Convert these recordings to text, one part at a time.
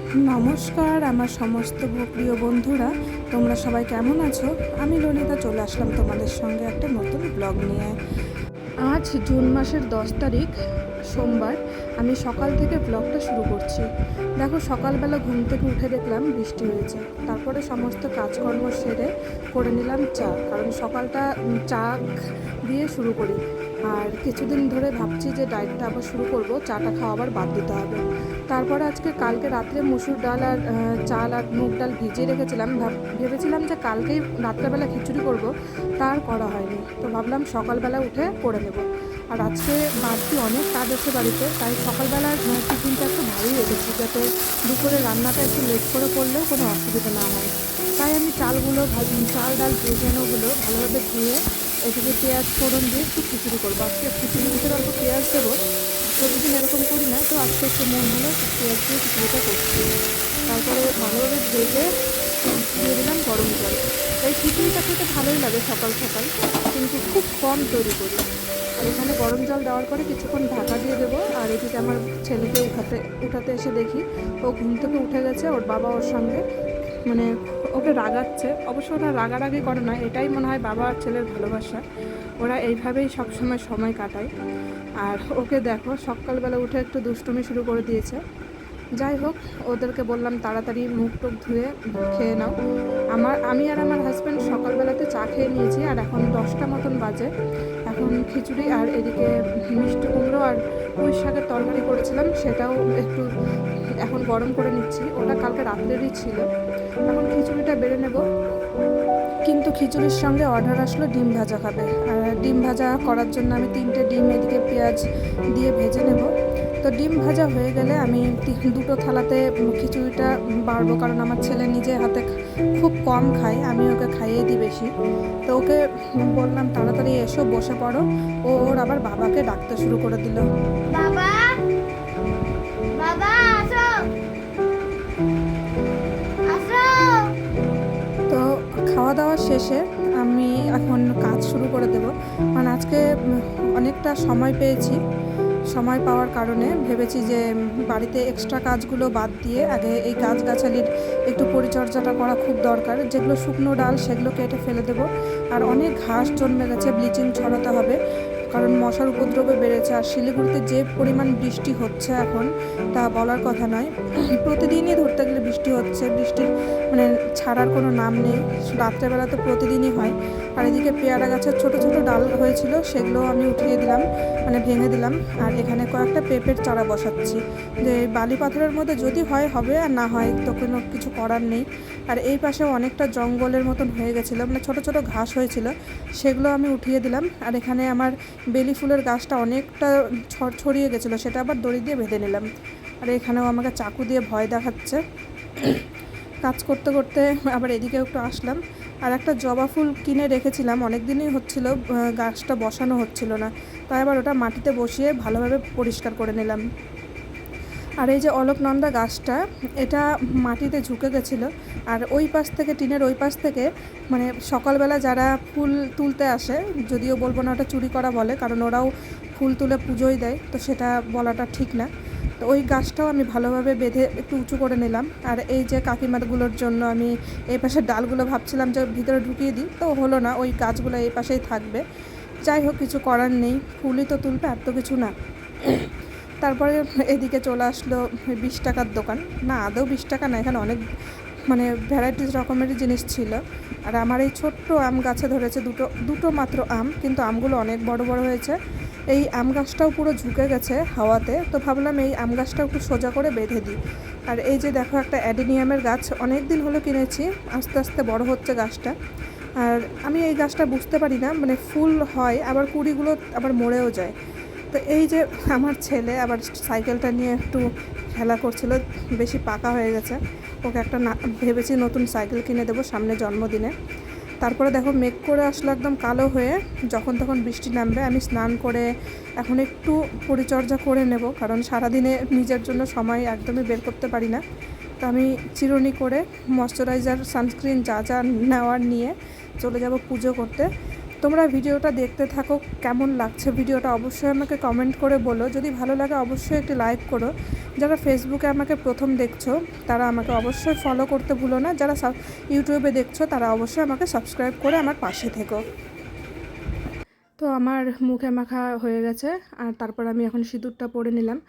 নমস্কার আমার সমস্ত প্রিয় বন্ধুরা, তোমরা সবাই কেমন আছো? আমি ললিতা চলে আসলাম তোমাদের সঙ্গে একটা নতুন ব্লগ নিয়ে। আজ জুন মাসের 10 তারিখ সোমবার। আমি সকাল থেকে ব্লগটা শুরু করছি। দেখো, সকালবেলা ঘুম থেকে উঠে দেখলাম বৃষ্টি হয়েছে। তারপরে সমস্ত কাজকর্ম সেরে করে নিলাম চা, কারণ সকালটা চা দিয়ে শুরু করি। আর কিছুদিন ধরে ভাবছি যে ডায়েটটা আবার শুরু করব, চাটা খাওয়া আবার বাদ দিতে হবে। তারপরে কালকে রাত্রে মসুর ডাল আর চাল আর মুগ ডাল ভিজিয়ে রেখেছিলাম। ভেবেছিলাম যে কালকেই রাত্রেবেলা খিচুড়ি করব, তার করা হয়নি। তো ভাবলাম সকালবেলা উঠে করে নেব। আর আজকে বাড়তি অনেক কাজ আছে বাড়িতে, তাই সকালবেলার টিফিনটা একটু ভালোই রেখেছি, যাতে দুপুরে রান্নাটা একটু লেট করে করলেও কোনো অসুবিধা না হয়। তাই আমি চাল ডাল ভেজানোগুলো ভালোভাবে ধুয়ে এদিকে পেঁয়াজ ফোড়ন দিয়ে একটু খিচুড়ি করবো। আজকে খিচুড়ির ভিতরে অল্প পেঁয়াজ দেবো, প্রতিদিন এরকম করি না, তো আজকে একটু মন হলো পেঁয়াজ দিয়ে খিচুড়িটা করছি। তারপরে ভালোভাবে ভেজে দিয়ে দিলাম গরম জল। এই খিচুড়িটা খেতে ভালোই লাগে সকাল সকাল, কিন্তু খুব কম তৈরি করি। আর এখানে গরম জল দেওয়ার পরে কিছুক্ষণ ঢাকা দিয়ে দেবো। আর এদিকে আমার ছেলেকে উঠাতে এসে দেখি ও ঘুম থেকে উঠে গেছে। ওর বাবা ওর সঙ্গে ওকে রাগাচ্ছে। অবশ্য ওরা রাগারাগি করে না, এটাই মনে হয় বাবা আর ছেলের ভালোবাসা। ওরা এইভাবেই সবসময় সময় কাটায়। আর ওকে দেখো, সকালবেলা উঠে একটু দুষ্টুমি শুরু করে দিয়েছে। যাই হোক, ওদেরকে বললাম তাড়াতাড়ি মুখ টুক ধুয়ে খেয়ে নাও। আমি আর আমার হাজব্যান্ড সকালবেলাতে চা খেয়ে নিয়েছি। আর এখন 10টা মতন বাজে। এখন খিচুড়ি আর এদিকে মিষ্টি কুমড়ো আর পুঁই শাকের তরকারি করেছিলাম, সেটাও একটু এখন গরম করে নিচ্ছি। ওটা কালকে রাত্রেরই ছিল। এখন খিচুড়িটা বেড়ে নেব। কিন্তু খিচুড়ির সঙ্গে অর্ডার আসলো ডিম ভাজা খাবে। আর ডিম ভাজা করার জন্য আমি 3টে ডিম এদিকে পেঁয়াজ দিয়ে ভেজে নেব। তো ডিম ভাজা হয়ে গেলে আমি দুটো থালাতে খিচুড়িটা বাড়বো, কারণ আমার ছেলে নিজে হাতে খুব কম খায়, আমি ওকে খাইয়ে দিই বেশি। তো ওকে বললাম তাড়াতাড়ি এসো, বসে পড়ো। ওর আবার বাবাকে ডাকতে শুরু করে দিল। বাবা, বাবা আসো, আসো। তো খাওয়া দাওয়া শেষে আমি এখন কাজ শুরু করে দেব। কারণ আজকে অনেকটা সময় পেয়েছি। সময় পাওয়ার কারণে ভেবেছি যে বাড়িতে এক্সট্রা কাজগুলো বাদ দিয়ে আগে এই গাছগাছালির একটু পরিচর্যাটা করা খুব দরকার। যেগুলো শুকনো ডাল সেগুলো কেটে ফেলে দেবো। আর অনেক ঘাস জন্মে গেছে, ব্লিচিং ছড়াতে হবে, কারণ মশার উপদ্রবে বেড়েছে। আর শিলিগুড়িতে যে পরিমাণ বৃষ্টি হচ্ছে এখন, তা বলার কথা নয়। প্রতিদিনই ধরতে গেলে বৃষ্টি হচ্ছে, বৃষ্টির ছাড়ার কোনো নাম নেই। রাত্রেবেলা তো প্রতিদিনই হয়। আর এদিকে পেয়ারা গাছের ছোট ছোট ডাল হয়েছিল, সেগুলো আমি উঠিয়ে দিলাম, ভেঙে দিলাম। আর এখানে কয়েকটা পেঁপের চারা বসাচ্ছি, যে বালি পাথরের মধ্যে যদি হয় হবে, আর না হয় তো কোনো কিছু করার নেই। আর এই পাশেও অনেকটা জঙ্গলের মতন হয়ে গেছিলো, ছোট ছোট ঘাস হয়েছিল, সেগুলো আমি উঠিয়ে দিলাম। আর এখানে আমার বেলি ফুলের গাছটা অনেকটা ছড়িয়ে গেছিলো, সেটা আবার দড়ি দিয়ে বেঁধে নিলাম। আর এখানেও আমাকে চাকু দিয়ে ভয় দেখাচ্ছে। কাজ করতে করতে আবার এদিকেও একটু আসলাম। আর একটা জবা ফুল কিনে রেখেছিলাম, অনেক দিনই হচ্ছিল, গাছটা বসানো হচ্ছিল না, তাই আবার ওটা মাটিতে বসিয়ে ভালোভাবে পরিষ্কার করে নিলাম। আর এই যে অলকনন্দা গাছটা, এটা মাটিতে ঝুঁকে গেছিলো। আর ওই পাশ থেকে, টিনের ওই পাশ থেকে, সকালবেলা যারা ফুল তুলতে আসে, যদিও বলবো না ওটা চুরি করা বলে, কারণ ওরাও ফুল তুলে পুজোই দেয়, তো সেটা বলাটা ঠিক না। তো ওই গাছটাও আমি ভালোভাবে বেঁধে একটু উঁচু করে নিলাম। আর এই যে কাকিমাগুলোর জন্য আমি এই পাশের ডালগুলো ভাবছিলাম যে ভিতরে ঢুকিয়ে দিই, তো হলো না, ওই গাছগুলো এই পাশেই থাকবে। যাই হোক, কিছু করার নেই, ফুলই তো তুলবে, আর তো কিছু না। তারপরে এদিকে চলে আসলো 20 টাকার দোকান। না, আদৌ 20 টাকা না, এখানে অনেক ভ্যারাইটিস রকমেরই জিনিস ছিল। আর আমার এই ছোট্ট আম গাছে ধরেছে দুটো মাত্র আম, কিন্তু আমগুলো অনেক বড় বড় হয়েছে। এই আম গাছটাও পুরো ঝুঁকে গেছে হাওয়াতে, তো ভাবলাম এই আম গাছটাও একটু সোজা করে বেঁধে দিই। আর এই যে দেখো, একটা অ্যাডেনিয়ামের গাছ অনেক দিন হলো কিনেছি, আস্তে আস্তে বড় হচ্ছে গাছটা। আর আমি এই গাছটা বুঝতে পারি না, ফুল হয় আবার কুড়িগুলো আবার মরেও যায়। তো এই যে আমার ছেলে আবার সাইকেলটা নিয়ে একটু খেলা করছিল, বেশি পাকা হয়ে গেছে, ওকে একটা ভেবেছি নতুন সাইকেল কিনে দেবো সামনে জন্মদিনে। তারপরে দেখো, মেঘ করে আসলো একদম কালো হয়ে, যখন তখন বৃষ্টি নামবে। আমি স্নান করে এখন একটু পরিচর্যা করে নেব, কারণ সারাদিনে নিজের জন্য সময় একদমই বের করতে পারি না। তো আমি চিরুনি করে ময়শ্চারাইজার, সানস্ক্রিন যা যা নেওয়ার নিয়ে চলে যাব পুজো করতে। তোমরা ভিডিওটা দেখতে থাকো, কেমন লাগছে ভিডিওটা অবশ্যই আমাকে কমেন্ট করে বলো। যদি ভালো লাগে অবশ্যই একটি লাইক করো। যারা ফেসবুকে আমাকে প্রথম দেখছো তারা আমাকে অবশ্যই ফলো করতে ভুলো না। যারা ইউটিউবে দেখছো তারা অবশ্যই আমাকে সাবস্ক্রাইব করে আমার পাশে থেকো। তো আমার মুখে মাখা হয়ে গেছে, আর তারপর আমি এখন সিঁদুরটা পরে নিলাম।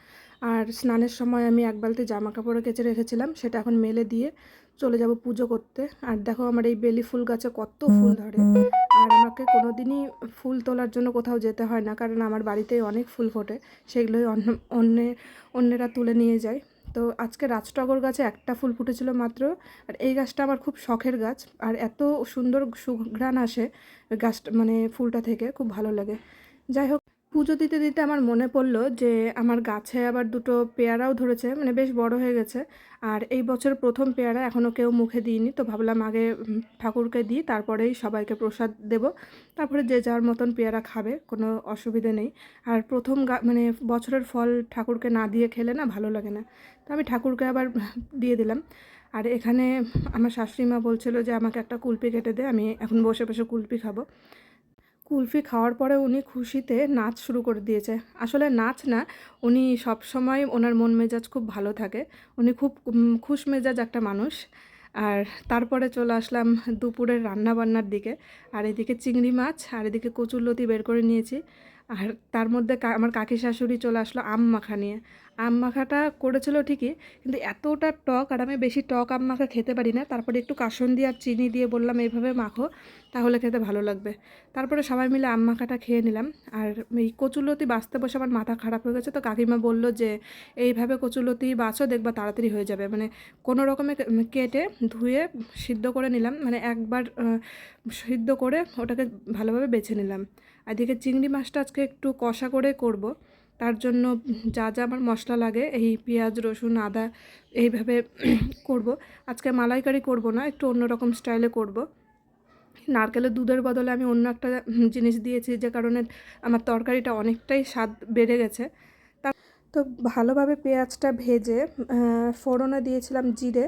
আর স্নানের সময় আমি এক বালতি জামা কাপড় কেচে রেখেছিলাম, সেটা এখন মেলে দিয়ে চলে যাব পুজো করতে। আর দেখো আমার এই বেলি ফুল গাছে কত ফুল ধরে। আর আমাকে কোনো দিনই ফুল তোলার জন্য কোথাও যেতে হয় না, কারণ আমার বাড়িতেই অনেক ফুল ফোটে, সেগুলোই অন্যেরা তুলে নিয়ে যায়। তো আজকে রাজটগর গাছে একটা ফুল ফুটেছিল মাত্র। আর এই গাছটা আমার খুব শখের গাছ, আর এত সুন্দর সুঘ্রাণ আসে গাছটা, মানে ফুলটা থেকে খুব ভালো লাগে। যাই হোক, পুজো দিতে দিতে আমার মনে পড়লো যে আমার গাছে আবার দুটো পেয়ারাও ধরেছে, মানে বেশ বড় হয়ে গেছে। আর এই বছর প্রথম পেয়ারা, এখনও কেউ মুখে দিইনি, তো ভাবলাম আগে ঠাকুরকে দিই, তারপরেই সবাইকে প্রসাদ দেব। তারপরে যে যার মতন পেয়ারা খাবে, কোনো অসুবিধে নেই। আর প্রথম মানে বছরের ফল ঠাকুরকে না দিয়ে খেলে না ভালো লাগে না, তো আমি ঠাকুরকে আবার দিয়ে দিলাম। আর এখানে আমার শাশুড়ি মা বলছিল যে আমাকে একটা কুলপি কেটে দে, আমি এখন বসে বসে কুলপি খাবো। কুলফি খাওয়ার পরে উনি খুশিতে নাচ শুরু করে দিয়েছে। আসলে নাচ না, উনি সব সময় ওনার মন মেজাজ খুব ভালো থাকে, উনি খুব খুশ মেজাজ একটা মানুষ। আর তারপরে চলে আসলাম দুপুরের রান্না বান্নার দিকে। আর এদিকে চিংড়ি মাছ, আর এদিকে কচুরলতি বের করে নিয়েছি। আর তার মধ্যে আমার কাকি শাশুড়ি চলে আসলো আম মাখা নিয়ে। আম মাখাটা করেছিল ঠিকই, কিন্তু এতটা টক, আর আমি বেশি টক আম মাখা খেতে পারি না। তারপরে একটু কাসুন্দি আর চিনি দিয়ে বললাম এইভাবে মাখো, তাহলে খেতে ভালো লাগবে। তারপরে সবাই মিলে আম মাখাটা খেয়ে নিলাম। আর এই কচুরলতি বাছতে বসে আমার মাথা খারাপ হয়ে গেছে, তো কাকিমা বলল যে এইভাবে কচুরলতি বাছো, দেখবা তাড়াতাড়ি হয়ে যাবে। মানে কোনো রকমে কেটে ধুয়ে সিদ্ধ করে নিলাম, মানে একবার সিদ্ধ করে ওটাকে ভালোভাবে বেছে নিলাম। আর এদিকে চিংড়ি মাছটা আজকে একটু কষা করে করব। তার জন্য যা যা আমার মশলা লাগে, এই পেঁয়াজ রসুন আদা এইভাবে করব। আজকে মালাইকারি করব না, একটু অন্যরকম স্টাইলে করব। নারকেলের দুধের বদলে আমি অন্য একটা জিনিস দিয়েছি, যে কারণে আমার তরকারিটা অনেকটাই স্বাদ বেড়ে গেছে। তো ভালোভাবে পেঁয়াজটা ভেজে ফোড়নে দিয়েছিলাম জিরে,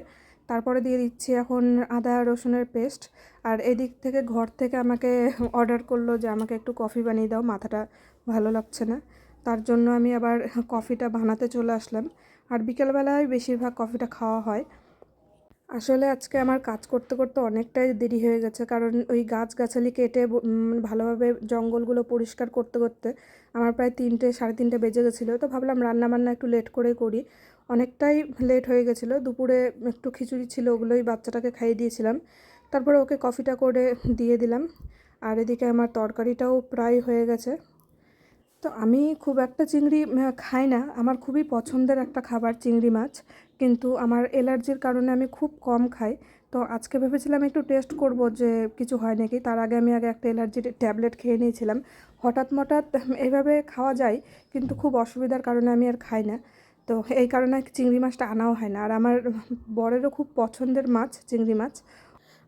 তারপরে দিয়ে দিচ্ছি এখন আদা রসুনের পেস্ট। আর এদিক থেকে ঘর থেকে আমাকে অর্ডার করলো যে আমাকে একটু কফি বানিয়ে দাও, মাথাটা ভালো লাগছে না। তার জন্য আমি আবার কফিটা বানাতে চলে আসলাম। আর বিকেলবেলায় বেশিরভাগ কফিটা খাওয়া হয়। আসলে আজকে আমার কাজ করতে করতে অনেকটাই দেরি হয়ে গেছে, কারণ ওই গাছগাছালি কেটে ভালোভাবে জঙ্গলগুলো পরিষ্কার করতে করতে আমার প্রায় 3টে 3:30 বেজে গেছিলো। তো ভাবলাম রান্নাবান্না একটু লেট করে করি, অনেকটাই লেট হয়ে গেছিলো। দুপুরে একটু খিচুড়ি ছিল, ওগুলোই বাচ্চাটাকে খাইয়ে দিয়েছিলাম। তারপরে ওকে কফিটা করে দিয়ে দিলাম। আর এদিকে আমার তরকারিটাও প্রায় হয়ে গেছে। তো আমি খুব একটা চিংড়ি খাই না, আমার খুবই পছন্দের একটা খাবার চিংড়ি মাছ, কিন্তু আমার অ্যালার্জির কারণে আমি খুব কম খাই। তো আজকে ভেবেছিলাম একটু টেস্ট করব যে কিছু হয় নাকি। তার আগে আমি একটা অ্যালার্জির ট্যাবলেট খেয়ে নিয়েছিলাম। হঠাৎ এইভাবে খাওয়া যায়, কিন্তু খুব অসুবিধার কারণে আমি আর খাই না। তো এই কারণে চিংড়ি মাছটা আনাও হয় না। আর আমার বরেরও খুব পছন্দের মাছ চিংড়ি মাছ,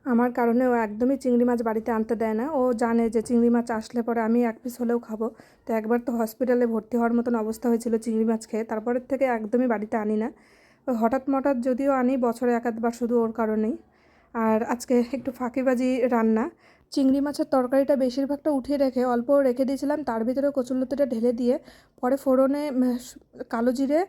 আমার কারণে ও একদমই চিংড়ি মাছ বাড়িতে আনতে দেয় না। ও জানে যে চিংড়ি মাছ আসলে পরে আমি এক পিস হলেও খাবো। তো একবার তো হসপিটালে ভর্তি হওয়ার মতন অবস্থা হয়েছিল চিংড়ি মাছ খেয়ে, তারপরের থেকে একদমই বাড়িতে আনি না। ওই হঠাৎ যদিও আনি বছরে 1-2বার, শুধু ওর কারণেই। আর আজকে একটু ফাঁকিবাজি রান্না, চিংড়ি মাছের তরকারিটা বেশিরভাগটা উঠিয়ে রেখে অল্প রেখে দিয়েছিলাম, তার ভিতরে কচুরলতিটা ঢেলে দিয়ে পরে ফোড়নে কালো জিরে,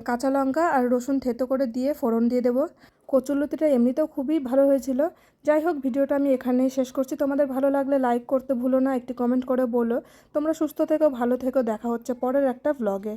কাঁচা লঙ্কা আর রসুন থেতো করে দিয়ে ফোড়ন দিয়ে দেবো। কচুরলতিটা এমনিতেও খুবই ভালো হয়েছিল। যাই হোক, ভিডিওটা আমি এখানেই শেষ করছি। তোমাদের ভালো লাগলে লাইক করতে ভুলো না, একটি কমেন্ট করে বলো। তোমরা সুস্থ থেকো, ভালো থেকো, দেখা হচ্ছে পরের একটা ভ্লগে।